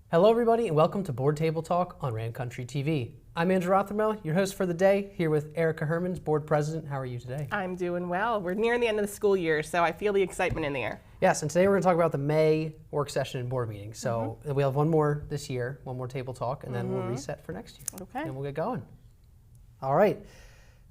Hello everybody and welcome to Board Table Talk on Rand Country TV. I'm Andrew Rothermel, your host for the day, here with Erica Hermans, Board President. How are you today? I'm doing well. We're nearing the end of the school year, so I feel the excitement in the air. Yes, and today we're going to talk about the May work session and board meeting. So we'll have one more this year, one more table talk, and then we'll reset for next year. Okay. And we'll get going. All right.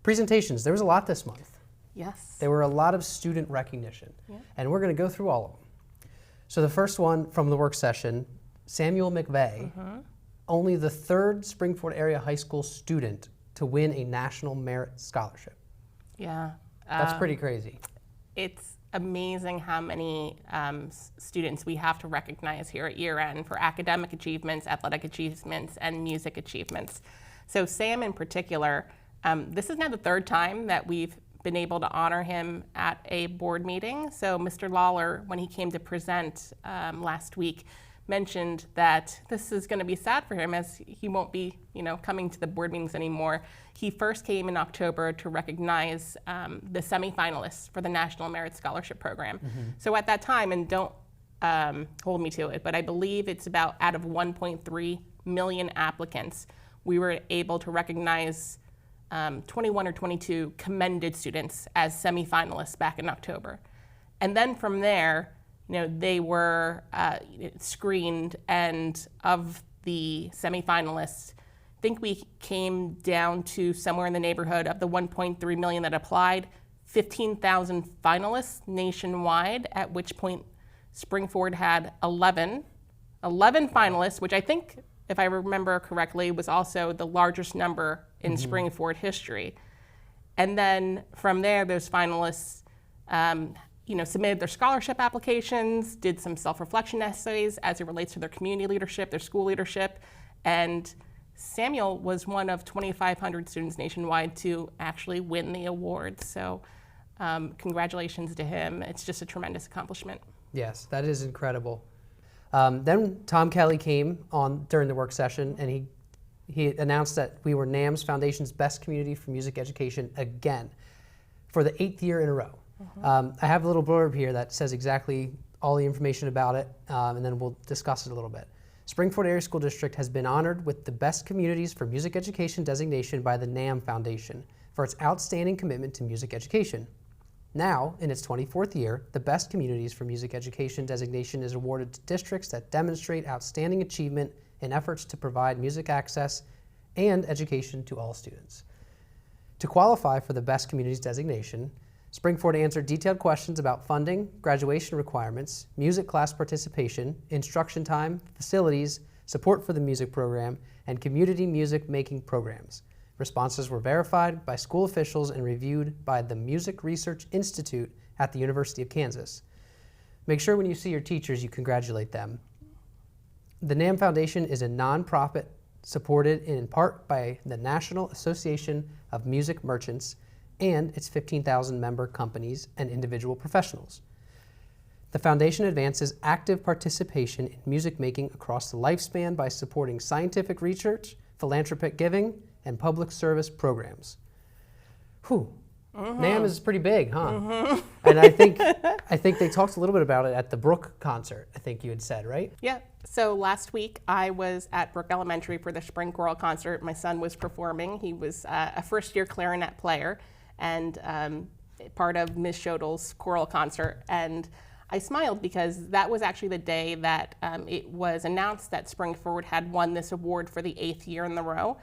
Presentations. There was a lot this month. Yes. There were a lot of student recognition, and we're going to go through all of them. So the first one from the work session, Samuel McVeigh, only the third Springford area high school student to win a National Merit Scholarship. Yeah. That's pretty crazy. It's amazing how many students we have to recognize here at year end for academic achievements, athletic achievements, and music achievements. So Sam in particular, this is now the third time that we've been able to honor him at a board meeting. So Mr. Lawler, when he came to present last week, mentioned that this is going to be sad for him as he won't be, coming to the board meetings anymore. He first came in October to recognize the semifinalists for the National Merit Scholarship Program. So at that time, and don't hold me to it, but I believe it's about out of 1.3 million applicants, we were able to recognize 21 or 22 commended students as semifinalists back in October. And then from there, they were screened, and of the semifinalists, I think we came down to somewhere in the neighborhood of the 1.3 million that applied, 15,000 finalists nationwide, at which point Springford had 11 finalists, which I think, if I remember correctly, was also the largest number in Springford history. And then from there, those finalists submitted their scholarship applications, did some self-reflection essays as it relates to their community leadership, their school leadership, and Samuel was one of 2,500 students nationwide to actually win the award. So congratulations to him. It's just a tremendous accomplishment. Yes, that is incredible. Then Tom Kelly came on during the work session, and he announced that we were NAMS Foundation's best community for music education again for the 8th year in a row. I have a little blurb here that says exactly all the information about it, and then we'll discuss it a little bit. Springford Area School District has been honored with the Best Communities for Music Education designation by the NAM Foundation for its outstanding commitment to music education. Now, in its 24th year, the Best Communities for Music Education designation is awarded to districts that demonstrate outstanding achievement in efforts to provide music access and education to all students. To qualify for the Best Communities designation, Springford answered detailed questions about funding, graduation requirements, music class participation, instruction time, facilities, support for the music program, and community music making programs. Responses were verified by school officials and reviewed by the Music Research Institute at the University of Kansas. Make sure when you see your teachers, you congratulate them. The NAM Foundation is a nonprofit supported in part by the National Association of Music Merchants and its 15,000 member companies and individual professionals. The foundation advances active participation in music making across the lifespan by supporting scientific research, philanthropic giving, and public service programs. NAM is pretty big, huh? And I think they talked a little bit about it at the Brook concert, I think you had said, right? Yeah. So last week I was at Brook Elementary for the Spring Choral Concert. My son was performing. He was a first-year clarinet player and part of Ms. Schodel's choral concert. And I smiled because that was actually the day that it was announced that Springford had won this award for the 8th year in a row.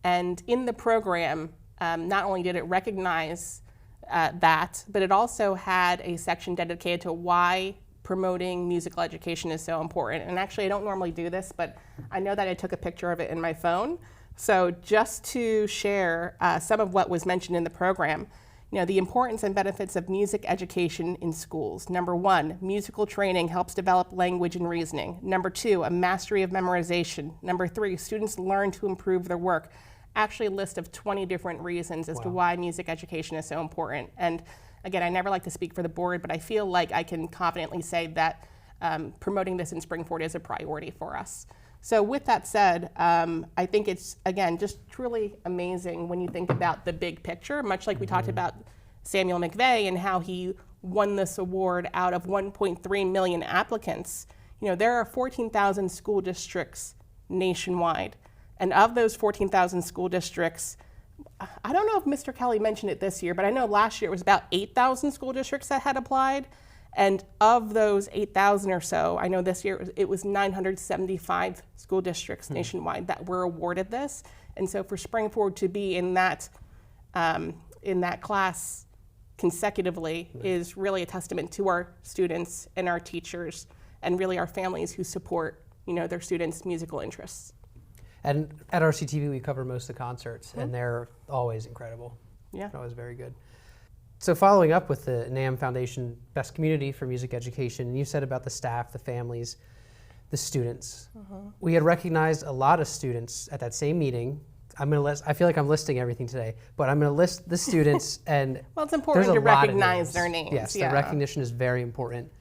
And in the program, not only did it recognize that, but it also had a section dedicated to why promoting musical education is so important. And actually, I don't normally do this, but I know that I took a picture of it in my phone. So just to share some of what was mentioned in the program, the importance and benefits of music education in schools. Number 1, musical training helps develop language and reasoning. Number 2, a mastery of memorization. Number 3, students learn to improve their work. Actually, a list of 20 different reasons as to why music education is so important. And again, I never like to speak for the board, but I feel like I can confidently say that promoting this in Springford is a priority for us. So with that said, I think it's, again, just truly amazing when you think about the big picture, much like we talked about Samuel McVeigh and how he won this award out of 1.3 million applicants. there are 14,000 school districts nationwide. And of those 14,000 school districts, I don't know if Mr. Kelly mentioned it this year, but I know last year it was about 8,000 school districts that had applied. And of those 8,000 or so, I know this year it was 975 school districts nationwide that were awarded this. And so for Spring Forward to be in that class consecutively is really a testament to our students and our teachers and really our families who support, their students' musical interests. And at RCTV, we cover most of the concerts, and they're always incredible. Yeah. Always very good. So following up with the NAMM Foundation Best Community for Music Education, you said about the staff, the families, the students. We had recognized a lot of students at that same meeting. I'm going to list, I feel like I'm listing everything today, but I'm going to list the students and well, it's important to recognize their names. Yes, the recognition is very important.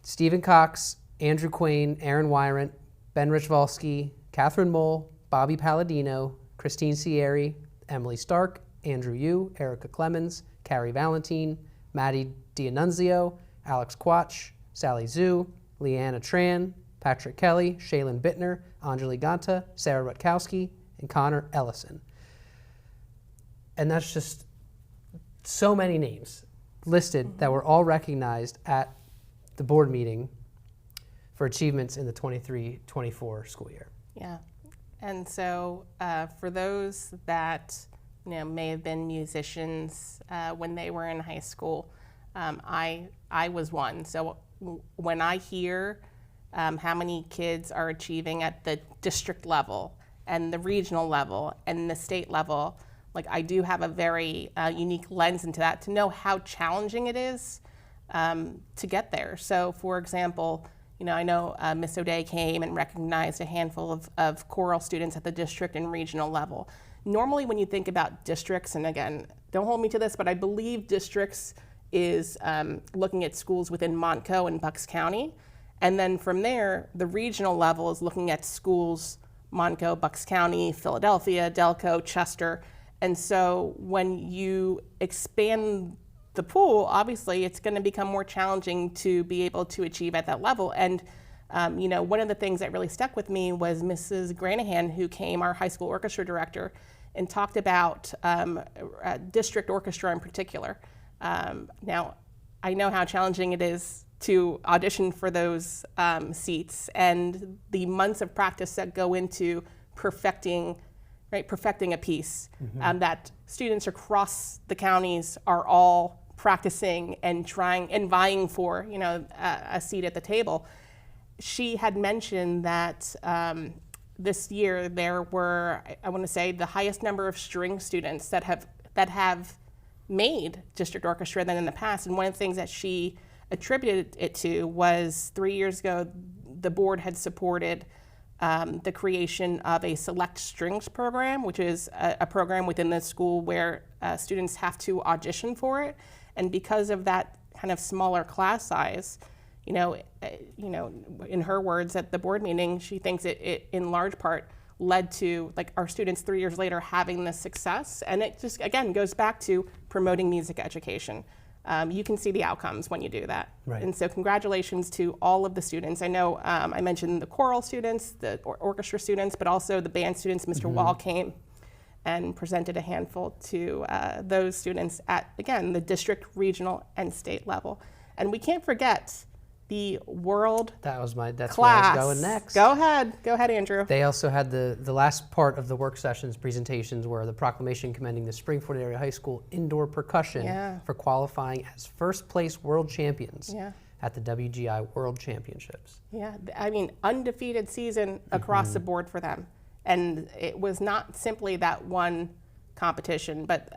Stephen Cox, Andrew Quain, Aaron Wyrant, Ben Richvalsky, Catherine Mole, Bobby Palladino, Christine Sierri, Emily Stark, Andrew Yu, Erica Clemens, Carrie Valentine, Maddie D'Annunzio, Alex Quach, Sally Zhu, Leanna Tran, Patrick Kelly, Shaylin Bittner, Anjali Ganta, Sarah Rutkowski, and Connor Ellison. And that's just so many names listed that were all recognized at the board meeting for achievements in the 23-24 school year. Yeah, and so for those that may have been musicians when they were in high school, I was one. So when I hear how many kids are achieving at the district level and the regional level and the state level, like I do have a very unique lens into that to know how challenging it is to get there. So for example, I know Miss O'Day came and recognized a handful of choral students at the district and regional level. Normally when you think about districts, and again, don't hold me to this, but I believe districts is looking at schools within Montco and Bucks County. And then from there, the regional level is looking at schools, Montco, Bucks County, Philadelphia, Delco, Chester. And so when you expand the pool, obviously it's going to become more challenging to be able to achieve at that level. And one of the things that really stuck with me was Mrs. Granahan, who came, our high school orchestra director, and talked about district orchestra in particular. Now, I know how challenging it is to audition for those seats and the months of practice that go into perfecting a piece that students across the counties are all practicing and trying and vying for, a seat at the table. She had mentioned that this year there were, I want to say, the highest number of string students that have made district orchestra than in the past. And one of the things that she attributed it to was 3 years ago, the board had supported the creation of a select strings program, which is a program within the school where students have to audition for it. And because of that kind of smaller class size, in her words at the board meeting, she thinks it in large part led to like our students 3 years later having this success. And it just, again, goes back to promoting music education. You can see the outcomes when you do that. Right. And so congratulations to all of the students. I know I mentioned the choral students, the orchestra students, but also the band students. Mr. Wall came and presented a handful to those students at, again, the district, regional, and state level. And we can't forget the world That's class. where I was going next. Go ahead, Andrew. They also had the last part of the work sessions presentations were the proclamation commending the Spring Forward Area High School indoor percussion for qualifying as first place world champions at the WGI World Championships. Yeah, I mean, undefeated season across the board for them. And it was not simply that one competition, but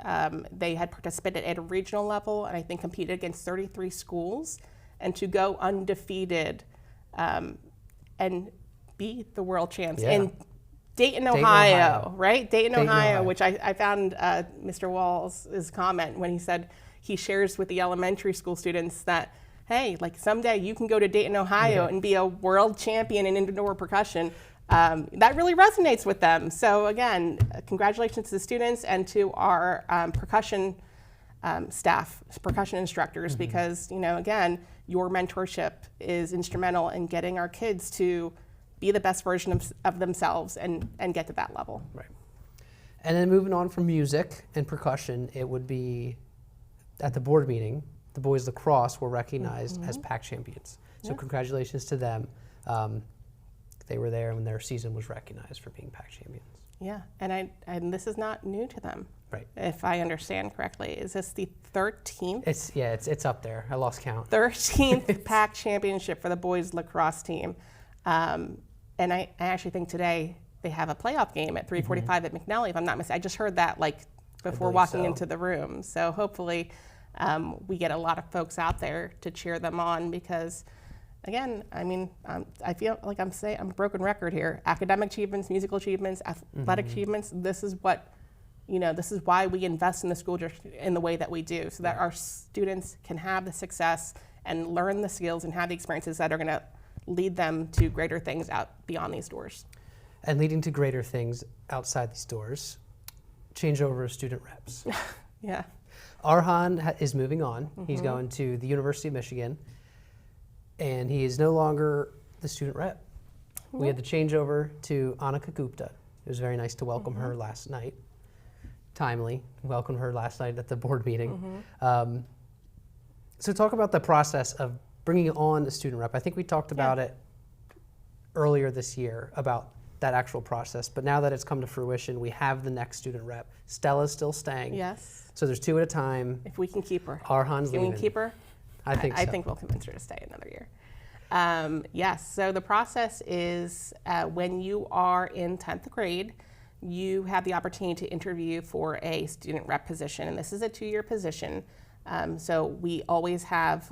they had participated at a regional level and I think competed against 33 schools. And to go undefeated and beat the world champs in Dayton, Ohio, right? Dayton, Ohio, which I found Mr. Wall's comment when he said he shares with the elementary school students that, hey, like someday you can go to Dayton, Ohio and be a world champion in indoor percussion. That really resonates with them. So again, congratulations to the students and to our percussion staff, percussion instructors, because, again, your mentorship is instrumental in getting our kids to be the best version of themselves and get to that level. Right. And then moving on from music and percussion, it would be at the board meeting, the boys lacrosse were recognized as PAC champions. So congratulations to them. They were there when their season was recognized for being PAC champions. Yeah, and this is not new to them. Right. If I understand correctly, is this the 13th? It's up there. I lost count. 13th PAC championship for the boys lacrosse team. And I actually think today they have a playoff game at 3:45 at McNally, if I'm not mistaken. I just heard that like before walking into the room. So hopefully we get a lot of folks out there to cheer them on because, again, I mean, I feel like I'm a broken record here. Academic achievements, musical achievements, athletic achievements, this is what, this is why we invest in the school district in the way that we do, so that our students can have the success and learn the skills and have the experiences that are going to lead them to greater things out beyond these doors. And leading to greater things outside these doors, change over of student reps. Yeah. Arhan is moving on. He's going to the University of Michigan, and he is no longer the student rep. We had the changeover to Annika Gupta. It was very nice to welcome her last night. Timely, welcome her last night at the board meeting. So talk about the process of bringing on a student rep. I think we talked about it earlier this year about that actual process, but now that it's come to fruition, we have the next student rep. Stella's still staying. Yes. So there's two at a time. If we can keep her. Arhan's leaving. Can we keep her? I think so. I think we'll convince her to stay another year. Yes, so the process is when you are in 10th grade, you have the opportunity to interview for a student rep position, and this is a 2-year position. So we always have,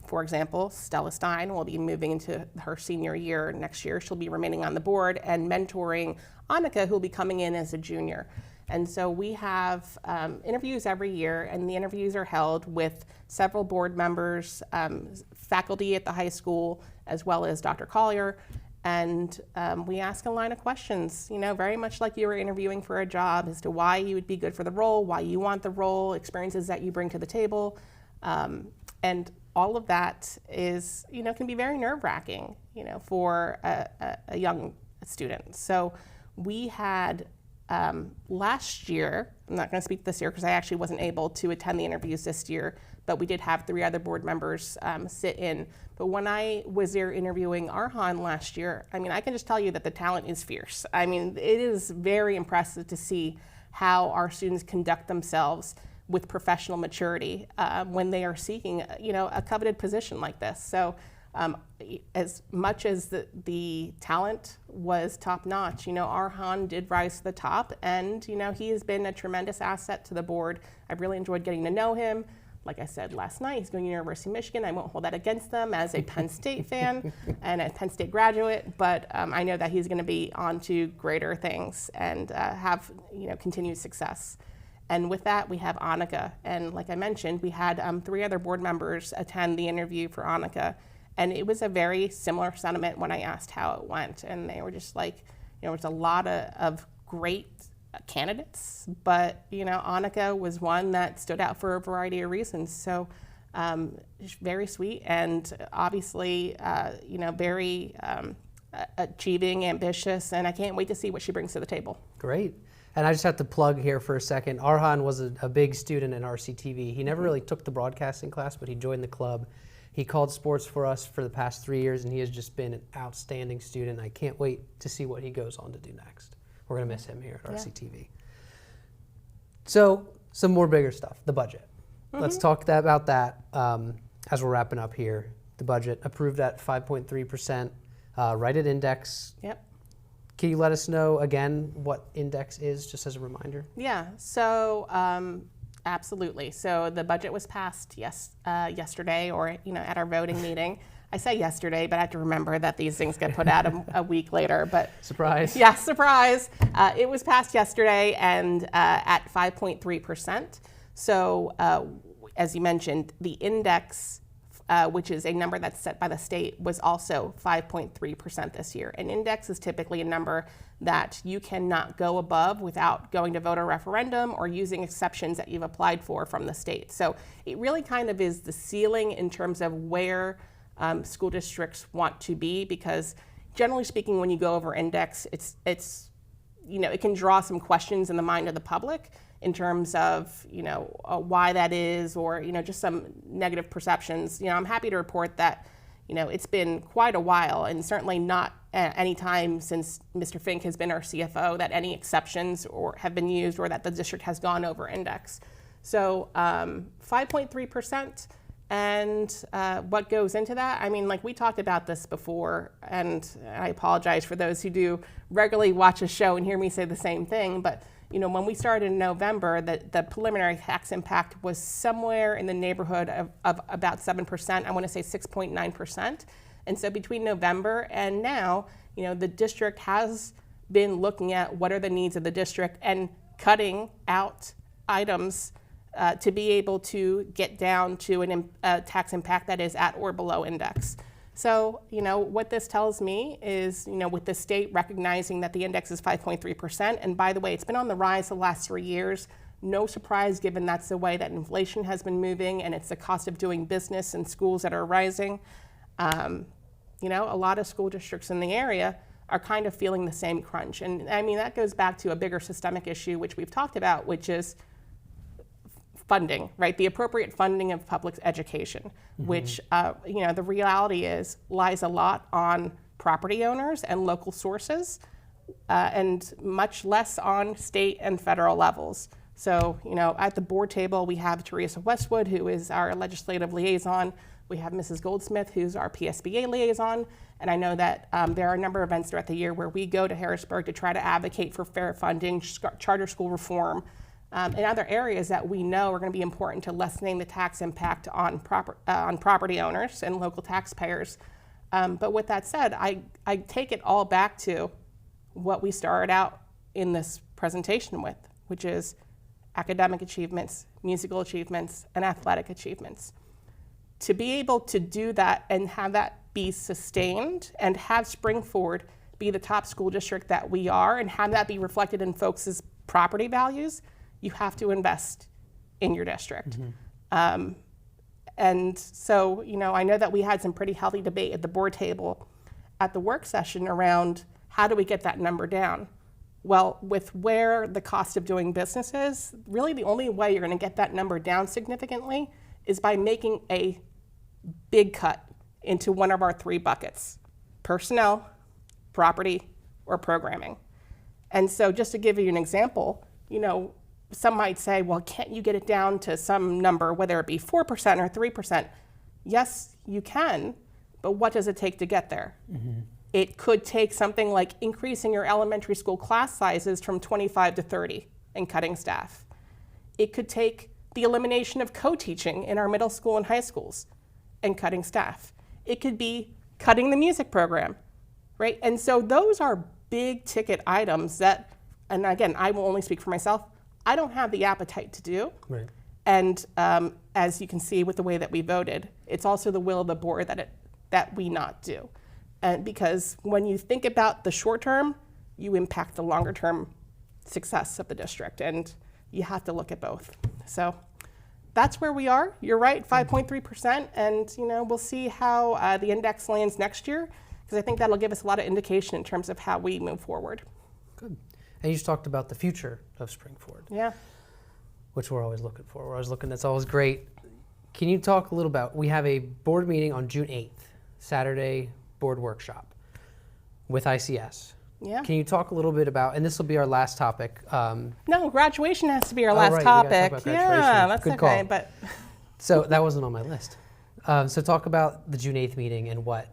for example, Stella Stein will be moving into her senior year next year. She'll be remaining on the board and mentoring Annika, who will be coming in as a junior. And so we have interviews every year, and the interviews are held with several board members, faculty at the high school, as well as Dr. Collier. And we ask a line of questions, very much like you were interviewing for a job, as to why you would be good for the role, why you want the role, experiences that you bring to the table. And all of that is, can be very nerve-wracking, for a young student. So we had last year, I'm not going to speak this year because I actually wasn't able to attend the interviews this year, but we did have 3 other board members sit in. But when I was there interviewing Arhan last year, I can just tell you that the talent is fierce. It is very impressive to see how our students conduct themselves with professional maturity when they are seeking, a coveted position like this. So as much as the talent was top notch, Arhan did rise to the top, and, he has been a tremendous asset to the board. I've really enjoyed getting to know him. Like I said last night, he's going to University of Michigan. I won't hold that against them as a Penn State fan and a Penn State graduate, but I know that he's going to be on to greater things and have continued success. And with that, we have Annika. And like I mentioned, we had 3 other board members attend the interview for Annika. And it was a very similar sentiment when I asked how it went. And they were just like, there was a lot of great candidates, but Annika was one that stood out for a variety of reasons. So very sweet, and obviously very achieving, ambitious, and I can't wait to see what she brings to the table. Great. And I just have to plug here for a second. Arhan was a big student in RCTV. He never really took the broadcasting class, but he joined the club. He called sports for us for the past 3 years, and he has just been an outstanding student. I can't wait to see what he goes on to do next. We're going to miss him here at RCTV. So some more bigger stuff, the budget. Let's talk about that as we're wrapping up here. The budget approved at 5.3%, right at index. Yep. Can you let us know again what index is, just as a reminder? Yeah, so absolutely. So the budget was passed yesterday, or at our voting meeting. I say yesterday, but I have to remember that these things get put out a week later. But surprise. Yeah, surprise. It was passed yesterday, and at 5.3%. So as you mentioned, the index which is a number that's set by the state, was also 5.3% this year. An index is typically a number that you cannot go above without going to voter referendum or using exceptions that you've applied for from the state. So it really kind of is the ceiling in terms of where school districts want to be, because generally speaking, when you go over index, it's it can draw some questions in the mind of the public in terms of why that is, or just some negative perceptions. I'm happy to report that it's been quite a while, and certainly not any time since Mr. Fink has been our CFO, that any exceptions or have been used, or that the district has gone over index. So 5.3%, and what goes into that? I mean, like we talked about this before, and I apologize for those who do regularly watch a show and hear me say the same thing, but when we started in November, the preliminary tax impact was somewhere in the neighborhood of about 7%. I want to say 6.9%. And so between November and now, the district has been looking at what are the needs of the district and cutting out items to be able to get down to a tax impact that is at or below index. So, what this tells me is, with the state recognizing that the index is 5.3%, and by the way, it's been on the rise the last 3 years, no surprise given that's the way that inflation has been moving, and it's the cost of doing business in schools that are rising. A lot of school districts in the area are kind of feeling the same crunch. And I mean, that goes back to a bigger systemic issue, which we've talked about, which is funding, right? The appropriate funding of public education, which, the reality lies a lot on property owners and local sources, and much less on state and federal levels. So, at the board table, we have Teresa Westwood, who is our legislative liaison. We have Mrs. Goldsmith, who's our PSBA liaison. And I know that there are a number of events throughout the year where we go to Harrisburg to try to advocate for fair funding, charter school reform, and other areas that we know are going to be important to lessening the tax impact on property owners and local taxpayers. But with that said, I take it all back to what we started out in this presentation with, which is academic achievements, musical achievements, and athletic achievements. To be able to do that and have that be sustained, and have Spring-Ford be the top school district that we are, and have that be reflected in folks' property values, you have to invest in your district. And so, I know that we had some pretty healthy debate at the board table at the work session around how do we get that number down? Well, with where the cost of doing business is, really the only way you're going to get that number down significantly is by making a big cut into one of our 3 buckets: personnel, property, or programming. And so just to give you an example, some might say, well, can't you get it down to some number, whether it be 4% or 3%? Yes, you can, but what does it take to get there? It could take something like increasing your elementary school class sizes from 25 to 30 and cutting staff. It could take the elimination of co-teaching in our middle school and high schools and cutting staff. It could be cutting the music program, right? And so those are big ticket items that, and again, I will only speak for myself, I don't have the appetite to do. Right. And as you can see with the way that we voted, it's also the will of the board that we not do. And because when you think about the short term, you impact the longer term success of the district, and you have to look at both. So that's where we are. You're right, 5.3%, and we'll see how the index lands next year, because I think that'll give us a lot of indication in terms of how we move forward. Good. And you just talked about the future of Spring-Ford. Yeah. Which we're always looking for. We're always looking, that's always great. Can you talk a little about, we have a board meeting on June 8th, Saturday board workshop with ICS. Yeah. Can you talk a little bit about, and this will be our last topic. No, graduation has to be our right, last we gotta talk topic. about graduation. Yeah, that's Good okay. call. But So that wasn't on my list. So talk about the June 8th meeting and what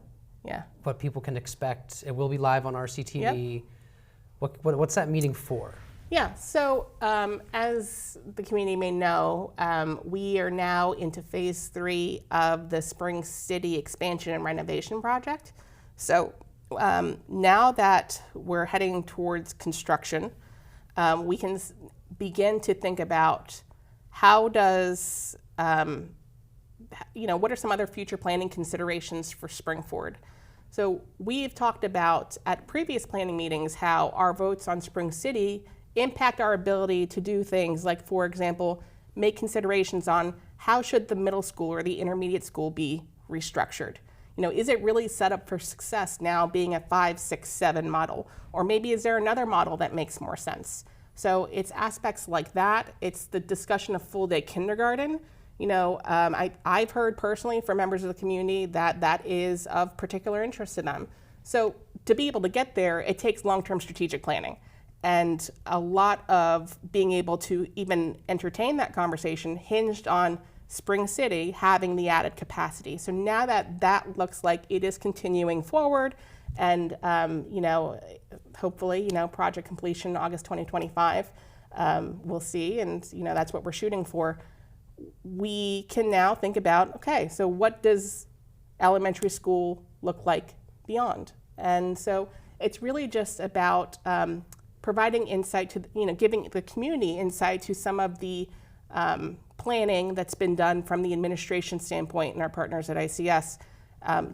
people can expect. It will be live on RCTV. Yep. What's that meeting for? Yeah, so as the community may know, we are now into phase 3 of the Spring City expansion and renovation project. So now that we're heading towards construction, we can begin to think about how does what are some other future planning considerations for Spring-Ford? So we've talked about at previous planning meetings how our votes on Spring City impact our ability to do things like, for example, make considerations on how should the middle school or the intermediate school be restructured. Is it really set up for success now being a 5, 6, 7 model? Or maybe is there another model that makes more sense? So it's aspects like that. It's the discussion of full day kindergarten. I've heard personally from members of the community that that is of particular interest to them. So to be able to get there, it takes long-term strategic planning. And a lot of being able to even entertain that conversation hinged on Spring City having the added capacity. So now that looks like it is continuing forward, and hopefully, project completion August 2025, we'll see, and that's what we're shooting for. We can now think about, okay, so what does elementary school look like beyond? And so it's really just about providing insight to, giving the community insight to some of the planning that's been done from the administration standpoint and our partners at ICS,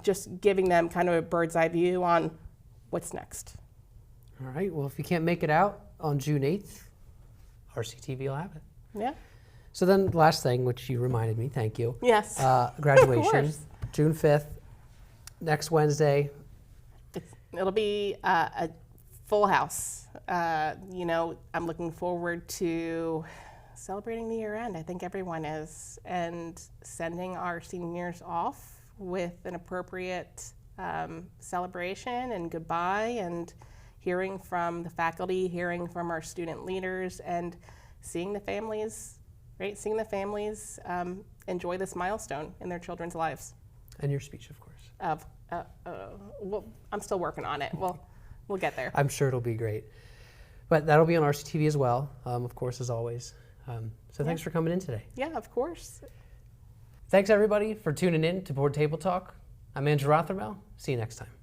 just giving them kind of a bird's eye view on what's next. All right, well, if you can't make it out on June 8th, RCTV will have it. Yeah. So then the last thing, which you reminded me, thank you. Yes. Graduation, Of course. June 5th, next Wednesday. It'll be a full house. I'm looking forward to celebrating the year end. I think everyone is, and sending our seniors off with an appropriate celebration and goodbye, and hearing from the faculty, hearing from our student leaders, and seeing the families, right? Seeing the families enjoy this milestone in their children's lives. And your speech, of course. Well, I'm still working on it. We'll get there. I'm sure it'll be great. But that'll be on RCTV as well, of course, as always. So thanks for coming in today. Yeah, of course. Thanks, everybody, for tuning in to Board Table Talk. I'm Andrew Rothermel. See you next time.